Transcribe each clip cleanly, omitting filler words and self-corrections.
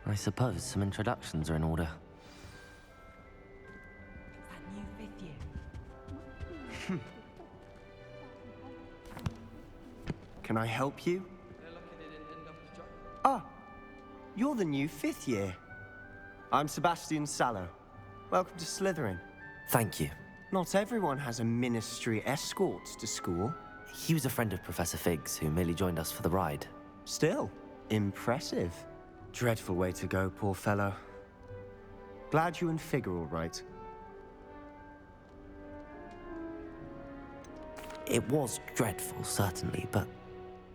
I suppose some introductions are in order. That new fifth year. Can I help you? Ah, you're the new fifth year. I'm Sebastian Sallow. Welcome to Slytherin. Thank you. Not everyone has a ministry escort to school. He was a friend of Professor Fig's who merely joined us for the ride. Still, impressive. Dreadful way to go, poor fellow. Glad you and Fig are all right. It was dreadful, certainly, but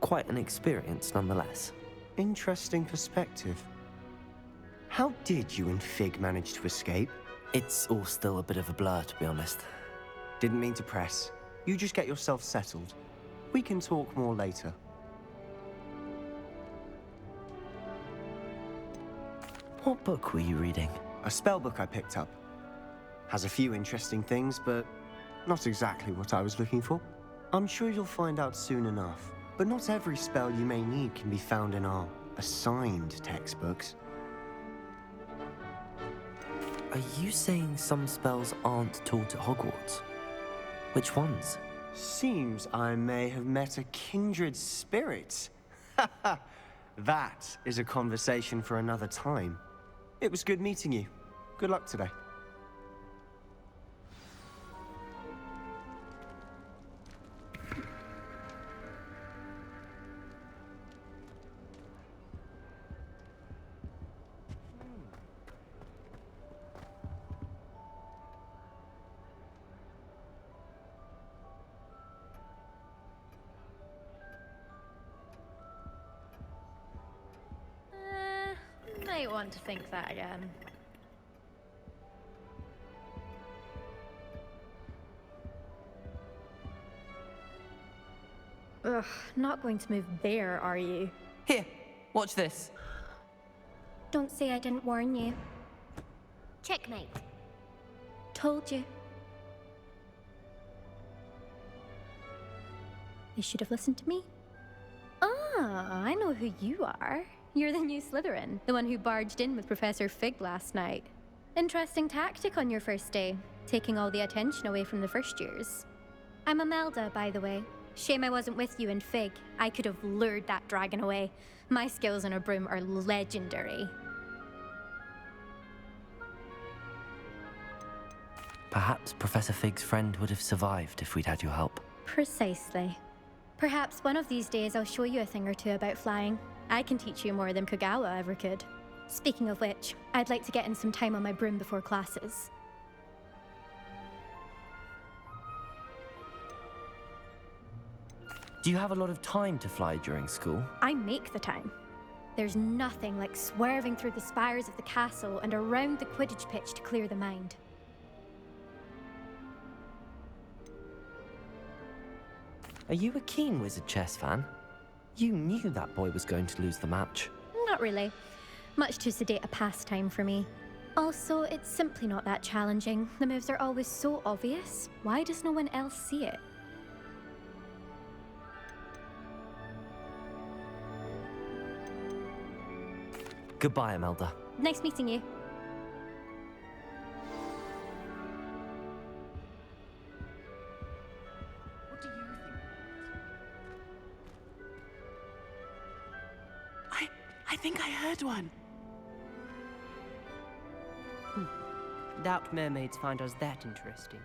quite an experience nonetheless. Interesting perspective. How did you and Fig manage to escape? It's all still a bit of a blur, to be honest. Didn't mean to press. You just get yourself settled. We can talk more later. What book were you reading? A spell book I picked up. Has a few interesting things, but not exactly what I was looking for. I'm sure you'll find out soon enough. But not every spell you may need can be found in our assigned textbooks. Are you saying some spells aren't taught at Hogwarts? Which ones? Seems I may have met a kindred spirit. That is a conversation for another time. It was good meeting you. Good luck today. Might want to think that again. Ugh, not going to move there, are you? Here, watch this. Don't say I didn't warn you. Checkmate. Told you. You should have listened to me. Ah, I know who you are. You're the new Slytherin, the one who barged in with Professor Fig last night. Interesting tactic on your first day, taking all the attention away from the first years. I'm Imelda, by the way. Shame I wasn't with you and Fig. I could have lured that dragon away. My skills on a broom are legendary. Perhaps Professor Fig's friend would have survived if we'd had your help. Precisely. Perhaps one of these days I'll show you a thing or two about flying. I can teach you more than Kogawa ever could. Speaking of which, I'd like to get in some time on my broom before classes. Do you have a lot of time to fly during school? I make the time. There's nothing like swerving through the spires of the castle and around the Quidditch pitch to clear the mind. Are you a keen Wizard chess fan? You knew that boy was going to lose the match. Not really. Much too sedate a pastime for me. Also, it's simply not that challenging. The moves are always so obvious. Why does no one else see it? Goodbye, Imelda. Nice meeting you. What do you think? I think I heard one. Doubt mermaids find us that interesting.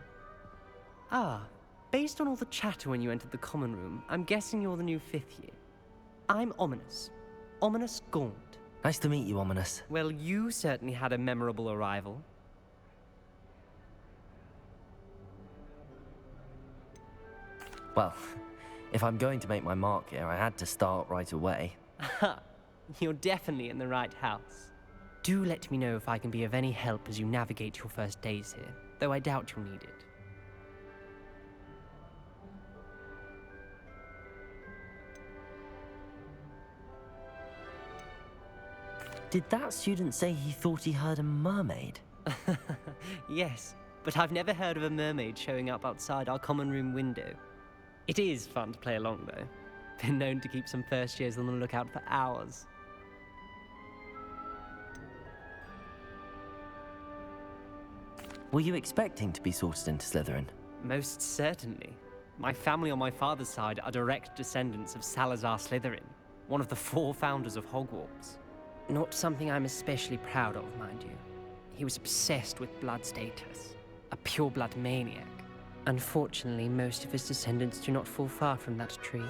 Ah, based on all the chatter when you entered the common room, I'm guessing you're the new fifth year. I'm Ominous. Ominous Gaunt. Nice to meet you, Ominous. Well, you certainly had a memorable arrival. Well, if I'm going to make my mark here, I had to start right away. Ha! You're definitely in the right house. Do let me know if I can be of any help as you navigate your first days here, though I doubt you'll need it. Did that student say he thought he heard a mermaid? Yes, but I've never heard of a mermaid showing up outside our common room window. It is fun to play along, though. Been known to keep some first years on the lookout for hours. Were you expecting to be sorted into Slytherin? Most certainly. My family on my father's side are direct descendants of Salazar Slytherin, one of the 4 founders of Hogwarts. Not something I'm especially proud of, mind you. He was obsessed with blood status, a pure-blood maniac. Unfortunately, most of his descendants do not fall far from that tree.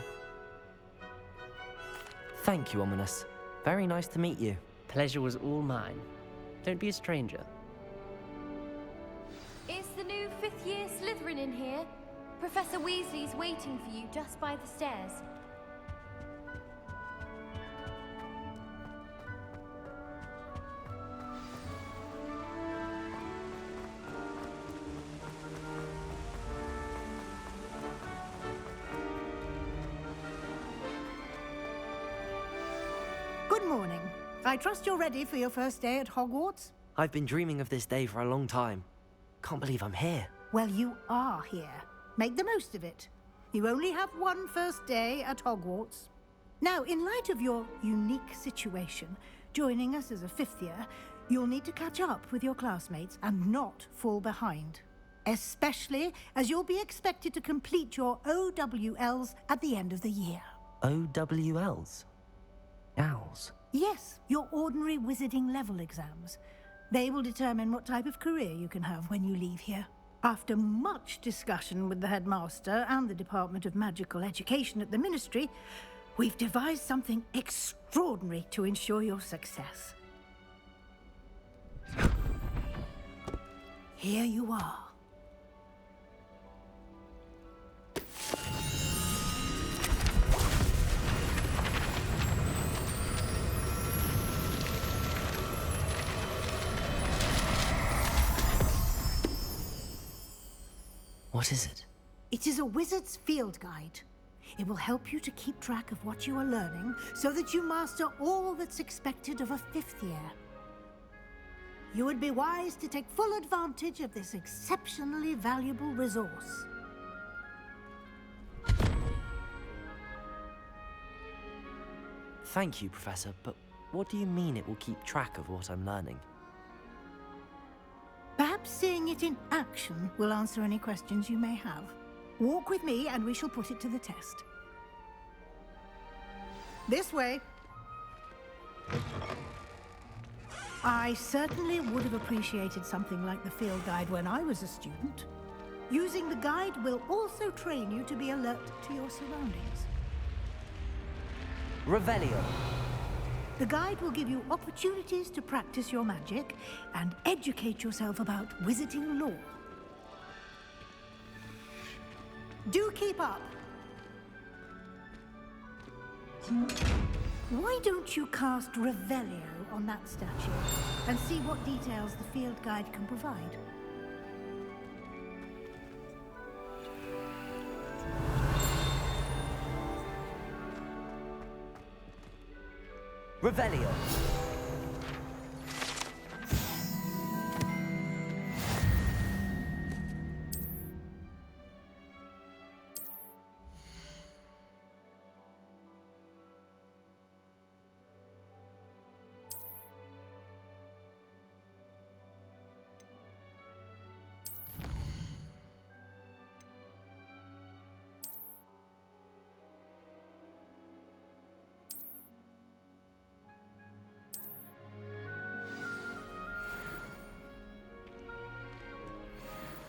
Thank you, Ominous. Very nice to meet you. Pleasure was all mine. Don't be a stranger. Is the new 5th year Slytherin in here? Professor Weasley's waiting for you just by the stairs. Good morning. I trust you're ready for your first day at Hogwarts? I've been dreaming of this day for a long time. Can't believe I'm here. Well, you are here. Make the most of it. You only have one first day at Hogwarts. Now, in light of your unique situation, joining us as a 5th year, you'll need to catch up with your classmates and not fall behind. Especially as you'll be expected to complete your OWLs at the end of the year. OWLs? Owls? Yes, your ordinary wizarding level exams. They will determine what type of career you can have when you leave here. After much discussion with the headmaster and the Department of Magical Education at the Ministry, we've devised something extraordinary to ensure your success. Here you are. What is it? It is a wizard's field guide. It will help you to keep track of what you are learning so that you master all that's expected of a 5th year. You would be wise to take full advantage of this exceptionally valuable resource. Thank you, Professor, but what do you mean it will keep track of what I'm learning? Perhaps seeing it in action will answer any questions you may have. Walk with me and we shall put it to the test. This way. I certainly would have appreciated something like the field guide when I was a student. Using the guide will also train you to be alert to your surroundings. Revelio. The guide will give you opportunities to practice your magic and educate yourself about wizarding lore. Do keep up! Why don't you cast Revelio on that statue and see what details the field guide can provide? Revelio.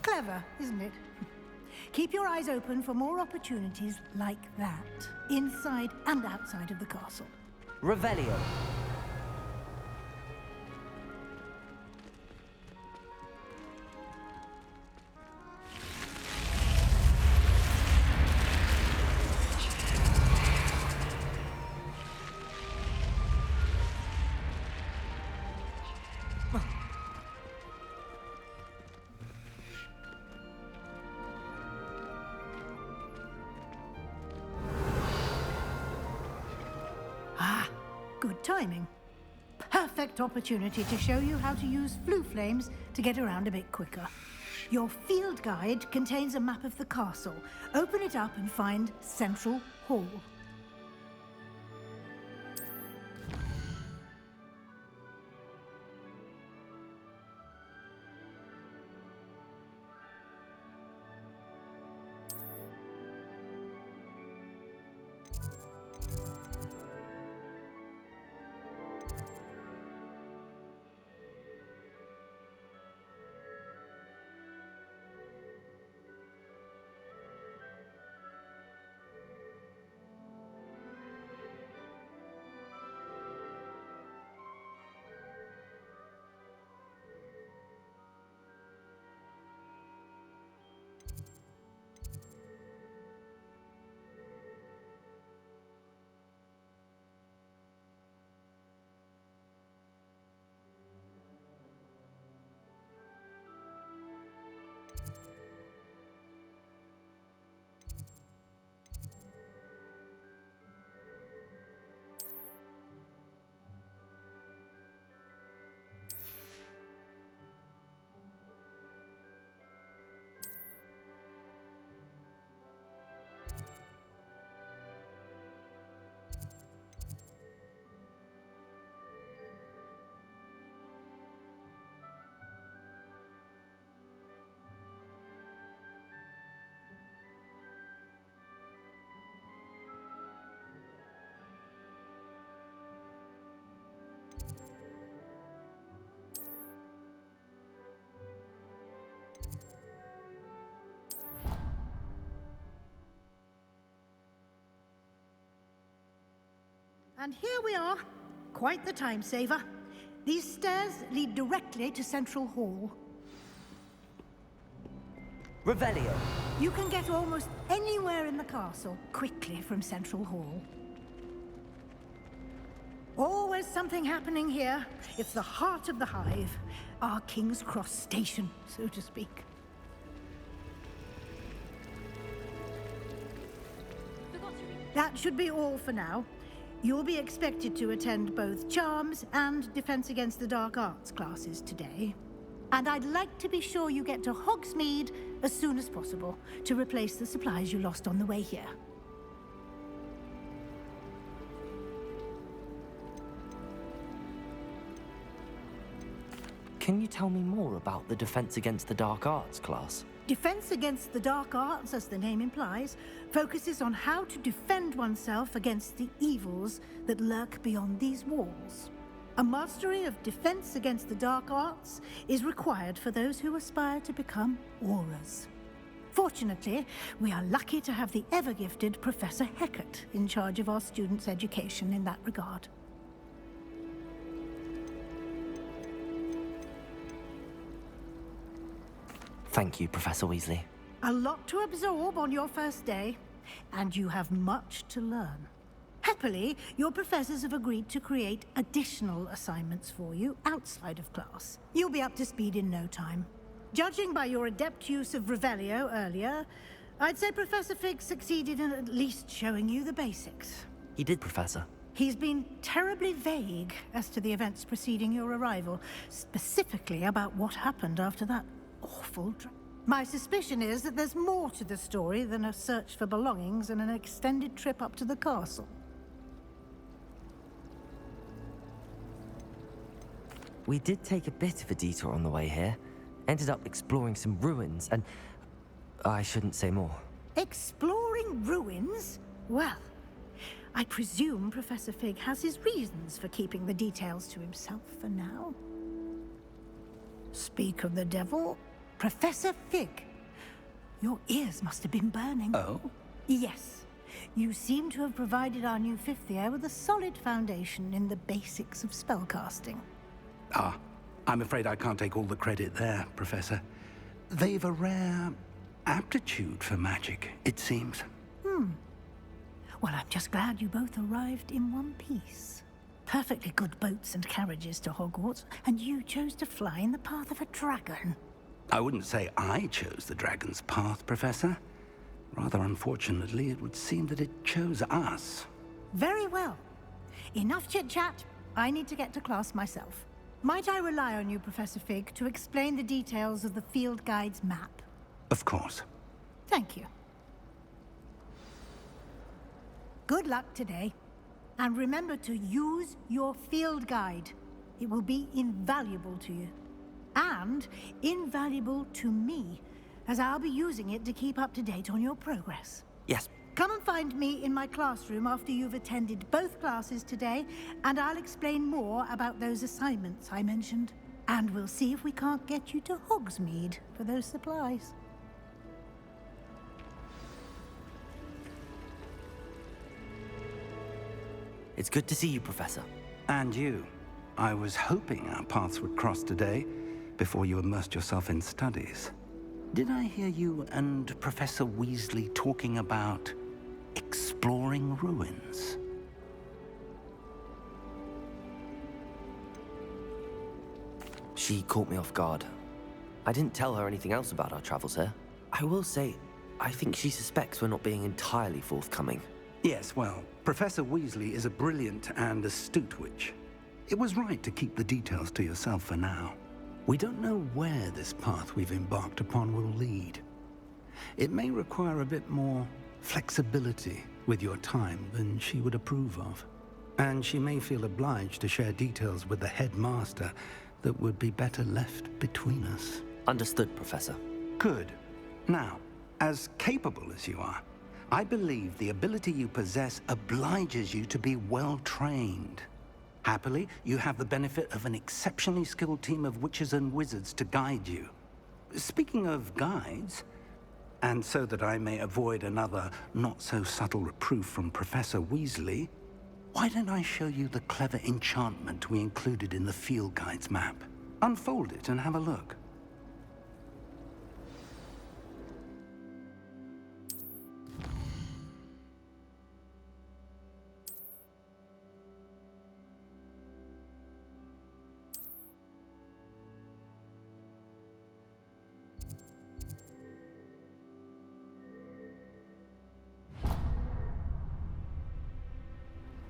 Clever, isn't it? Keep your eyes open for more opportunities like that, inside and outside of the castle. Revelio. Good timing. Perfect opportunity to show you how to use flue flames to get around a bit quicker. Your field guide contains a map of the castle. Open it up and find Central Hall. And here we are. Quite the time saver. These stairs lead directly to Central Hall. Revelio. You can get almost anywhere in the castle quickly from Central Hall. Always something happening here. It's the heart of the Hive. Our King's Cross station, so to speak. That should be all for now. You'll be expected to attend both Charms and Defense Against the Dark Arts classes today. And I'd like to be sure you get to Hogsmeade as soon as possible to replace the supplies you lost on the way here. Can you tell me more about the Defense Against the Dark Arts class? Defense Against the Dark Arts, as the name implies, focuses on how to defend oneself against the evils that lurk beyond these walls. A mastery of Defense Against the Dark Arts is required for those who aspire to become Aurors. Fortunately, we are lucky to have the ever-gifted Professor Hecat in charge of our students' education in that regard. Thank you, Professor Weasley. A lot to absorb on your first day, and you have much to learn. Happily, your professors have agreed to create additional assignments for you outside of class. You'll be up to speed in no time. Judging by your adept use of Revelio earlier, I'd say Professor Fig succeeded in at least showing you the basics. He did, Professor. He's been terribly vague as to the events preceding your arrival, specifically about what happened after that awful My suspicion is that there's more to the story than a search for belongings and an extended trip up to the castle. We did take a bit of a detour on the way here. Ended up exploring some ruins and... I shouldn't say more. Exploring ruins? Well, I presume Professor Fig has his reasons for keeping the details to himself for now. Speak of the devil, Professor Fig. Your ears must have been burning. Oh? Yes. You seem to have provided our new fifth year with a solid foundation in the basics of spellcasting. Ah, I'm afraid I can't take all the credit there, Professor. They've a rare aptitude for magic, it seems. Well, I'm just glad you both arrived in one piece. Perfectly good boats and carriages to Hogwarts, and you chose to fly in the path of a dragon. I wouldn't say I chose the dragon's path, Professor. Rather unfortunately, it would seem that it chose us. Very well. Enough chit-chat. I need to get to class myself. Might I rely on you, Professor Fig, to explain the details of the field guide's map? Of course. Thank you. Good luck today. And remember to use your field guide. It will be invaluable to you. And invaluable to me, as I'll be using it to keep up to date on your progress. Yes. Come and find me in my classroom after you've attended both classes today, and I'll explain more about those assignments I mentioned. And we'll see if we can't get you to Hogsmeade for those supplies. It's good to see you, Professor. And you. I was hoping our paths would cross today, before you immersed yourself in studies. Did I hear you and Professor Weasley talking about exploring ruins? She caught me off guard. I didn't tell her anything else about our travels here. I will say, I think she suspects we're not being entirely forthcoming. Yes, well, Professor Weasley is a brilliant and astute witch. It was right to keep the details to yourself for now. We don't know where this path we've embarked upon will lead. It may require a bit more flexibility with your time than she would approve of. And she may feel obliged to share details with the headmaster that would be better left between us. Understood, Professor. Good. Now, as capable as you are, I believe the ability you possess obliges you to be well trained. Happily, you have the benefit of an exceptionally skilled team of witches and wizards to guide you. Speaking of guides, and so that I may avoid another not-so-subtle reproof from Professor Weasley, Why don't I show you the clever enchantment we included in the field guide's map? Unfold it and have a look.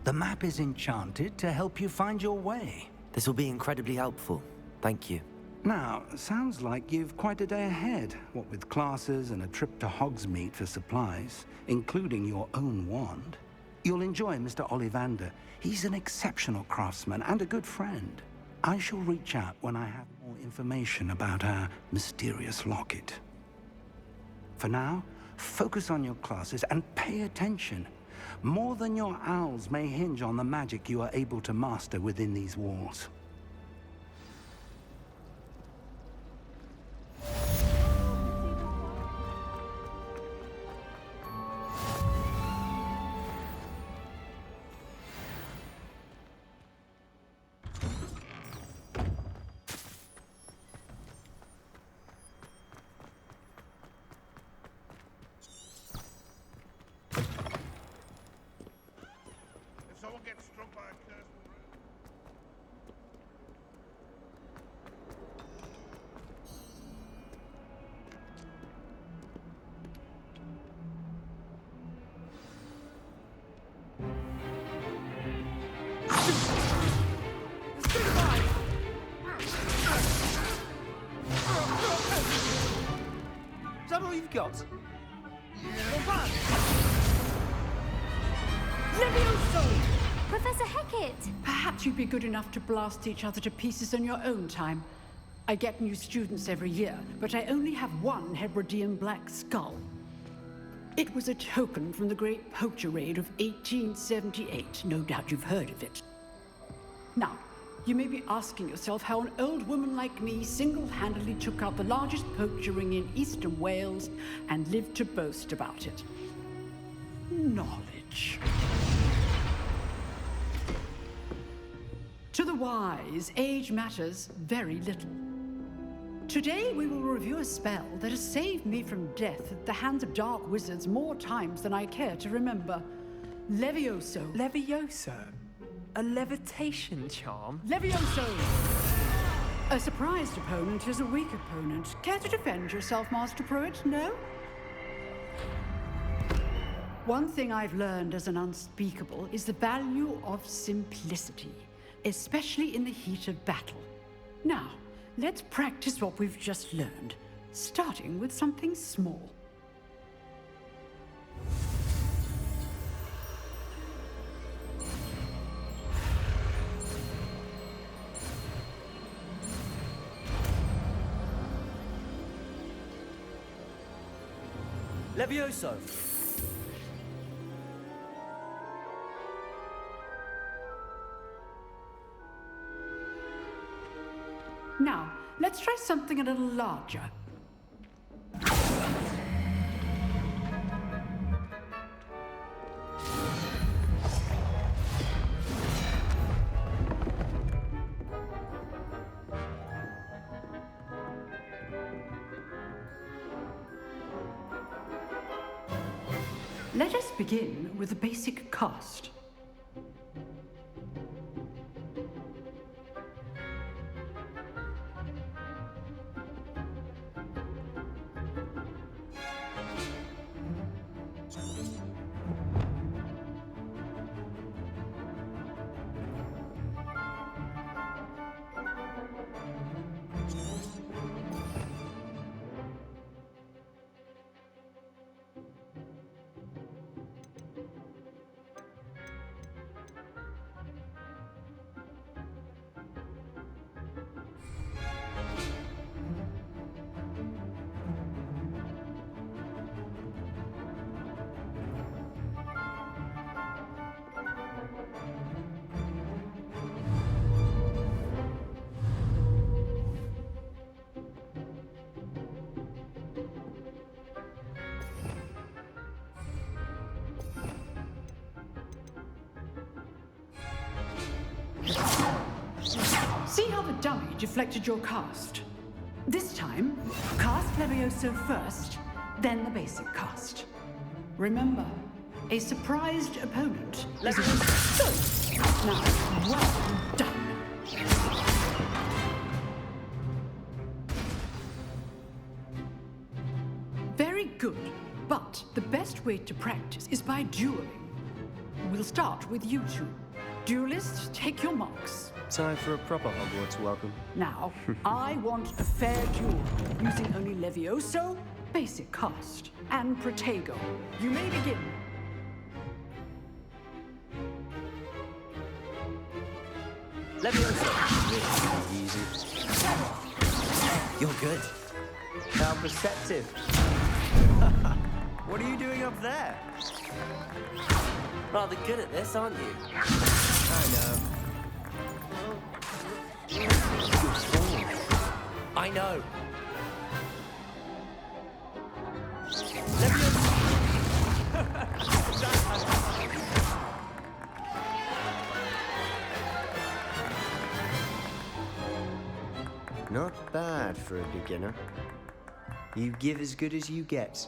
The map is enchanted to help you find your way. This will be incredibly helpful. Thank you. Now, sounds like you've quite a day ahead, what with classes and a trip to Hogsmeade for supplies, including your own wand. You'll enjoy Mr. Ollivander. He's an exceptional craftsman and a good friend. I shall reach out when I have more information about our mysterious locket. For now, focus on your classes and pay attention. More than your owls may hinge on the magic you are able to master within these walls. Someone gets struck by a cursed bird. Is that all you've got? Professor Hecat! Perhaps you'd be good enough to blast each other to pieces in your own time. I get new students every year, but I only have one Hebridean black skull. It was a token from the Great Poacher Raid of 1878. No doubt you've heard of it. Now, you may be asking yourself how an old woman like me single-handedly took out the largest poacher ring in eastern Wales and lived to boast about it. Knowledge. To the wise, age matters very little. Today we will review a spell that has saved me from death at the hands of dark wizards more times than I care to remember. Levioso. Levioso? A levitation charm? Levioso! A surprised opponent is a weak opponent. Care to defend yourself, Master Pruitt? No? One thing I've learned as an unspeakable is the value of simplicity, especially in the heat of battle. Now, let's practice what we've just learned, starting with something small. Levioso! Now, let's try something a little larger. Let us begin with the basic cast. See how the dummy deflected your cast? This time, cast Levioso first, then the basic cast. Remember, a surprised opponent is good. Now, well done. Very good, but the best way to practice is by dueling. We'll start with you two. Duelists, take your marks. Time for a proper Hogwarts welcome. Now, I want a fair duel, using only Levioso, basic cast, and Protego. You may begin. Levioso. Easy. You're good. How perceptive. What are you doing up there? Rather good at this, aren't you? I know. I know. Not bad for a beginner. You give as good as you get.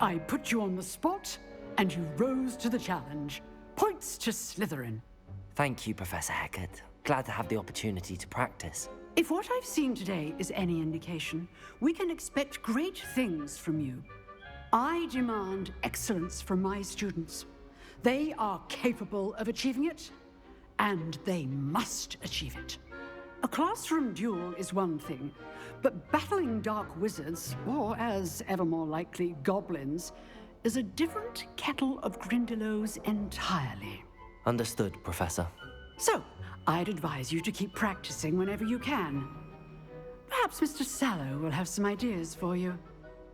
I put you on the spot, and you rose to the challenge. Points to Slytherin. Thank you, Professor Hecat. Glad to have the opportunity to practice. If what I've seen today is any indication, we can expect great things from you. I demand excellence from my students. They are capable of achieving it, and they must achieve it. A classroom duel is one thing, but battling dark wizards, or as ever more likely, goblins, is a different kettle of Grindylows entirely. Understood, Professor. So, I'd advise you to keep practicing whenever you can. Perhaps Mr. Sallow will have some ideas for you.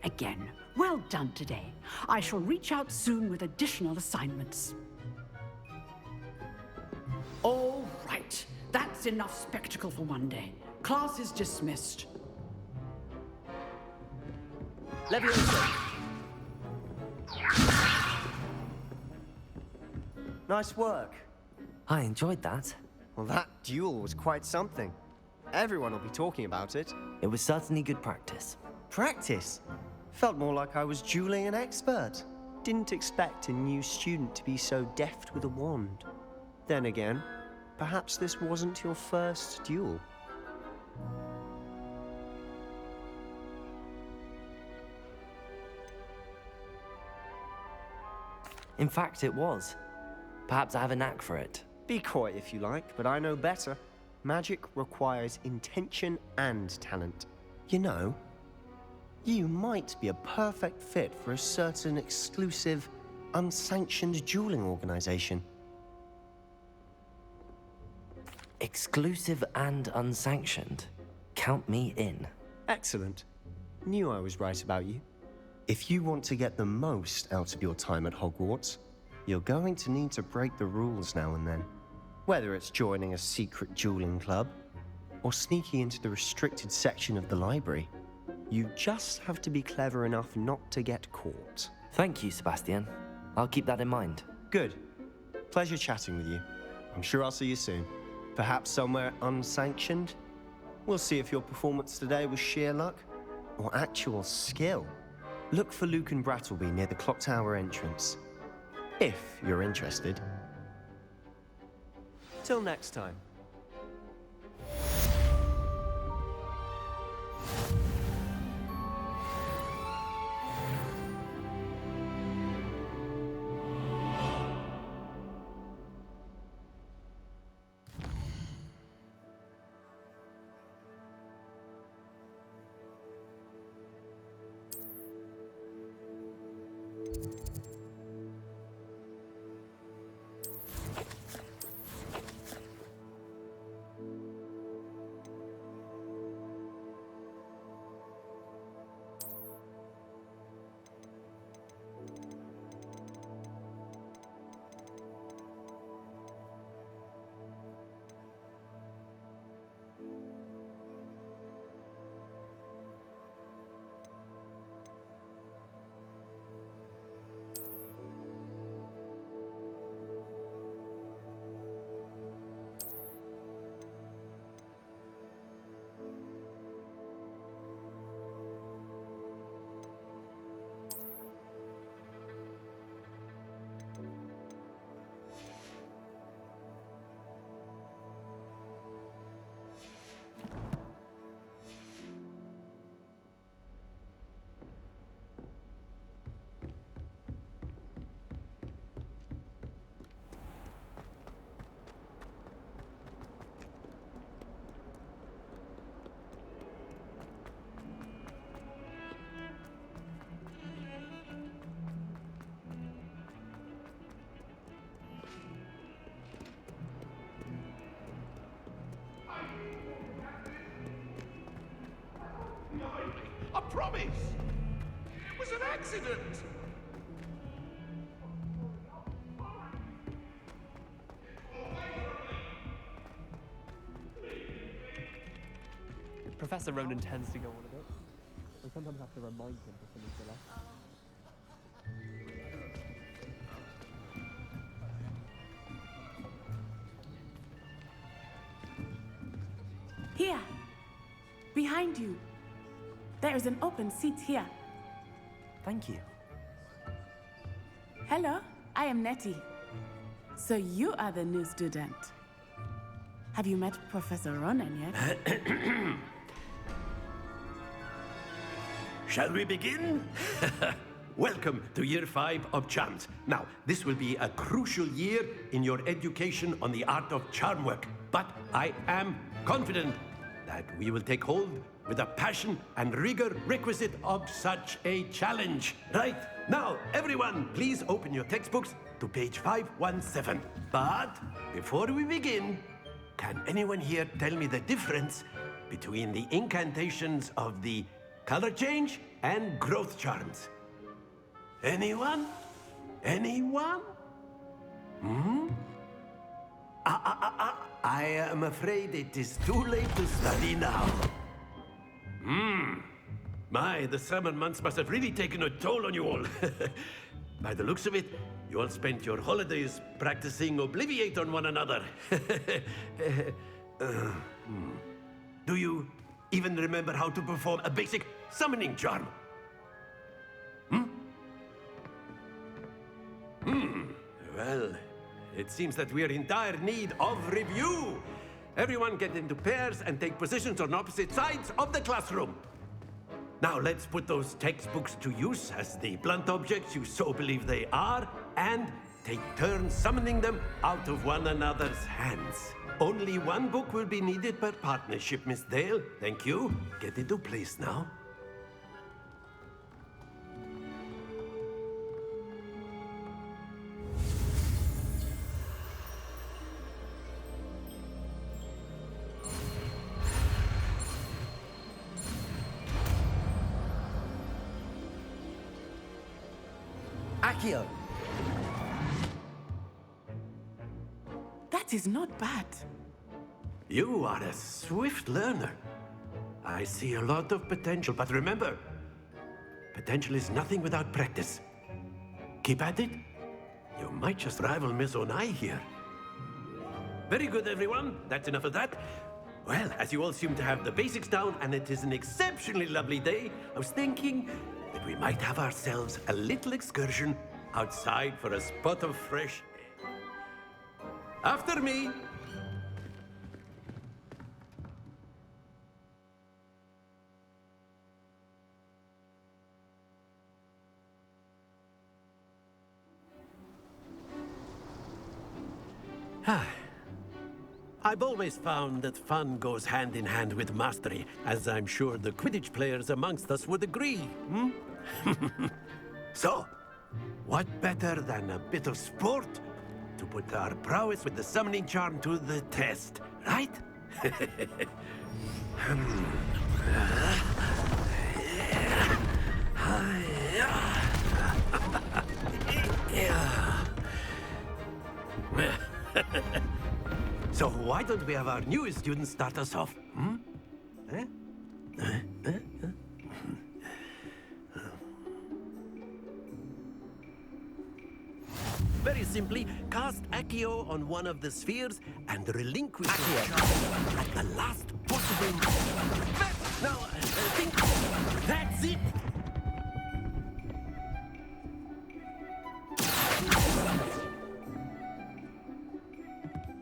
Again, well done today. I shall reach out soon with additional assignments. All right. That's enough spectacle for one day. Class is dismissed. Levioso. Nice work. I enjoyed that. Well, that duel was quite something. Everyone will be talking about it. It was certainly good practice. Practice? Felt more like I was dueling an expert. Didn't expect a new student to be so deft with a wand. Then again, perhaps this wasn't your first duel. In fact, it was. Perhaps I have a knack for it. Be coy if you like, but I know better. Magic requires intention and talent. You know, you might be a perfect fit for a certain exclusive, unsanctioned dueling organization. Exclusive and unsanctioned. Count me in. Excellent. Knew I was right about you. If you want to get the most out of your time at Hogwarts, you're going to need to break the rules now and then. Whether it's joining a secret dueling club, or sneaking into the restricted section of the library, you just have to be clever enough not to get caught. Thank you, Sebastian. I'll keep that in mind. Good. Pleasure chatting with you. I'm sure I'll see you soon. Perhaps somewhere unsanctioned? We'll see if your performance today was sheer luck or actual skill. Look for Luke and Brattleby near the clock tower entrance, if you're interested. Till next time. promise! It was an accident! Professor Ronan tends to go on a bit. I sometimes have to remind him to finish the lesson. Here! Behind you! There is an open seat here. Thank you. Hello, I am Nettie. So you are the new student. Have you met Professor Ronan yet? Shall we begin? Welcome to Year 5 of Charms. Now, this will be a crucial year in your education on the art of charm work. But I am confident that we will take hold with the passion and rigor requisite of such a challenge. Right, now, everyone, please open your textbooks to page 517. But before we begin, can anyone here tell me the difference between the incantations of the color change and growth charms? Anyone? Anyone? I am afraid it is too late to study now. My, the summer months must have really taken a toll on you all. By the looks of it, you all spent your holidays practicing Obliviate on one another. Do you even remember how to perform a basic summoning charm? Well, it seems that we are in dire need of review. Everyone get into pairs and take positions on opposite sides of the classroom. Now let's put those textbooks to use as the blunt objects you so believe they are, and take turns summoning them out of one another's hands. Only one book will be needed per partnership, Miss Dale. Thank you. Get into place now. Accio! That is not bad. You are a swift learner. I see a lot of potential, but remember, potential is nothing without practice. Keep at it. You might just rival Miss Onai here. Very good, everyone. That's enough of that. Well, as you all seem to have the basics down, and it is an exceptionally lovely day, I was thinking that we might have ourselves a little excursion outside for a spot of fresh air. After me. I've always found that fun goes hand in hand with mastery, as I'm sure the Quidditch players amongst us would agree. So, what better than a bit of sport to put our prowess with the summoning charm to the test, right? So why don't we have our newest student start us off? Very simply, cast Accio on one of the spheres and relinquish it at the last possible moment. Now, think. That's it!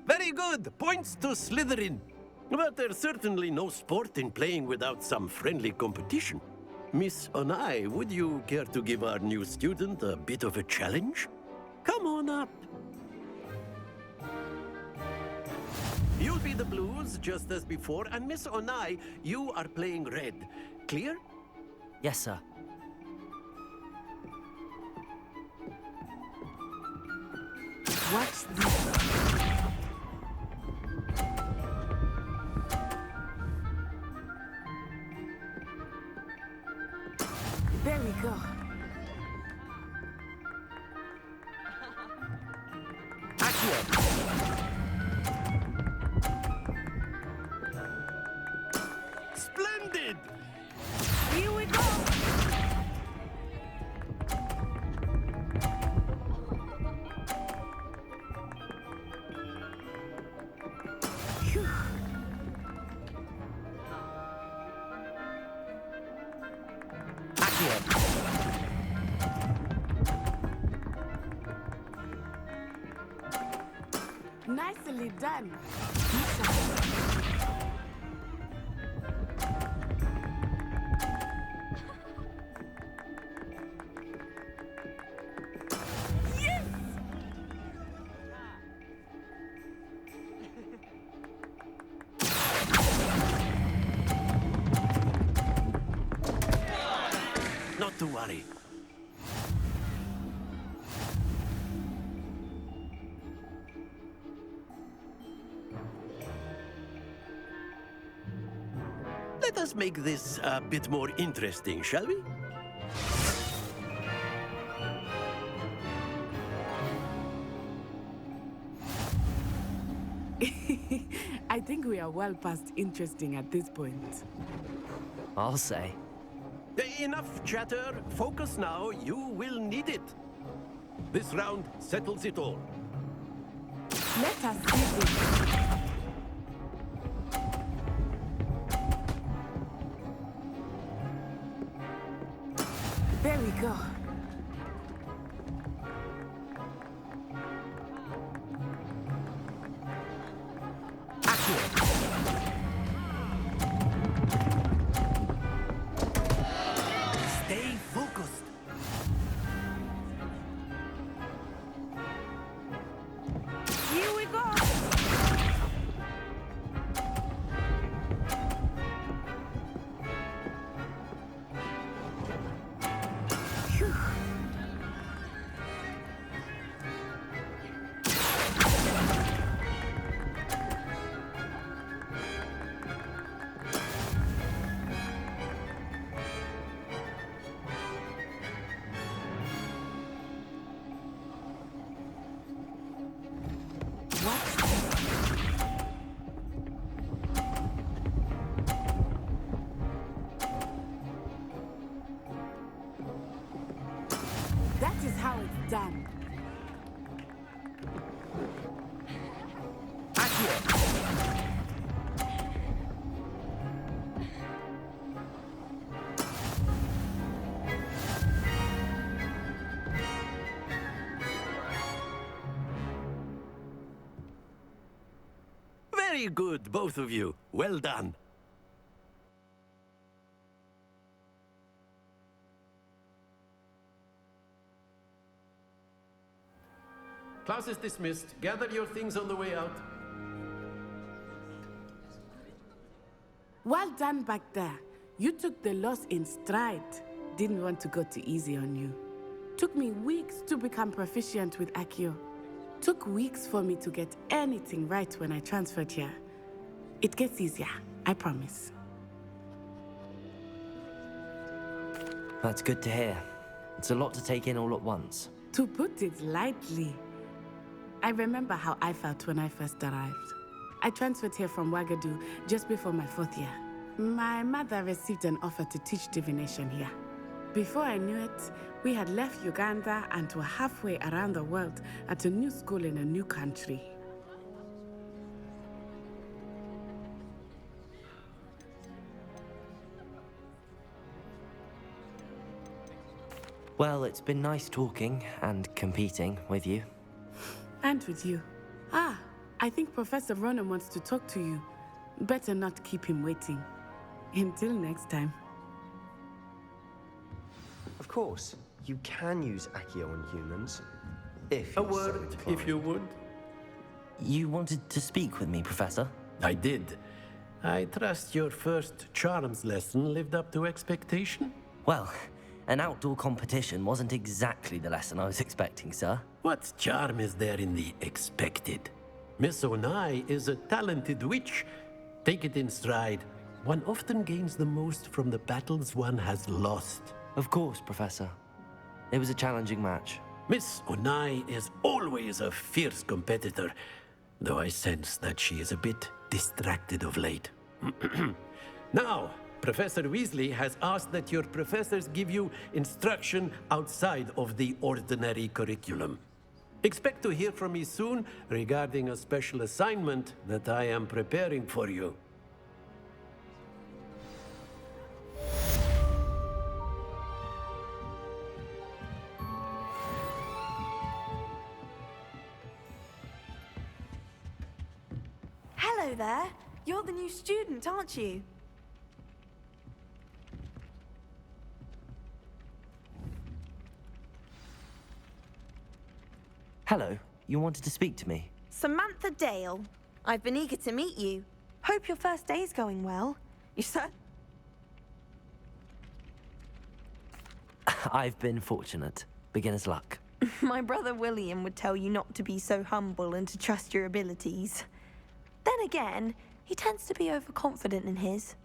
Very good! Points to Slytherin. But there's certainly no sport in playing without some friendly competition. Miss Onai, would you care to give our new student a bit of a challenge? Come on up. You'll be the blues, just as before, and Miss Onai, you are playing red. Clear? Yes, sir. What's this? There we go. Splendid! Here we go. Phew. Nicely done. Yes! Not to worry. Let us make this a bit more interesting, shall we? I think we are well past interesting at this point. I'll say. Enough chatter. Focus now. You will need it. This round settles it all. Let us see this. There we go. Stay focused. Here we go. Phew. That is how it's done. Very good, both of you. Well done. Class is dismissed. Gather your things on the way out. Well done back there. You took the loss in stride. Didn't want to go too easy on you. Took me weeks to become proficient with Accio. Took weeks for me to get anything right when I transferred here. It gets easier, I promise. That's good to hear. It's a lot to take in all at once. To put it lightly, I remember how I felt when I first arrived. I transferred here from Wagadu just before my 4th year. My mother received an offer to teach divination here. Before I knew it, we had left Uganda and were halfway around the world at a new school in a new country. Well, it's been nice talking and competing with you. And with you. Ah, I think Professor Ronan wants to talk to you. Better not keep him waiting. Until next time. Of course, you can use Accio on humans. If A you're so word, inclined. if you would. You wanted to speak with me, Professor? I did. I trust your first charms lesson lived up to expectation? Well, an outdoor competition wasn't exactly the lesson I was expecting, sir. What charm is there in the expected? Miss Onai is a talented witch. Take it in stride. One often gains the most from the battles one has lost. Of course, Professor. It was a challenging match. Miss Onai is always a fierce competitor, though I sense that she is a bit distracted of late. Now, Professor Weasley has asked that your professors give you instruction outside of the ordinary curriculum. Expect to hear from me soon regarding a special assignment that I am preparing for you. Hello there. You're the new student, aren't you? Hello, you wanted to speak to me? Samantha Dale. I've been eager to meet you. Hope your first day's going well. You said... I've been fortunate. Beginner's luck. My brother William would tell you not to be so humble and to trust your abilities. Then again, he tends to be overconfident in his.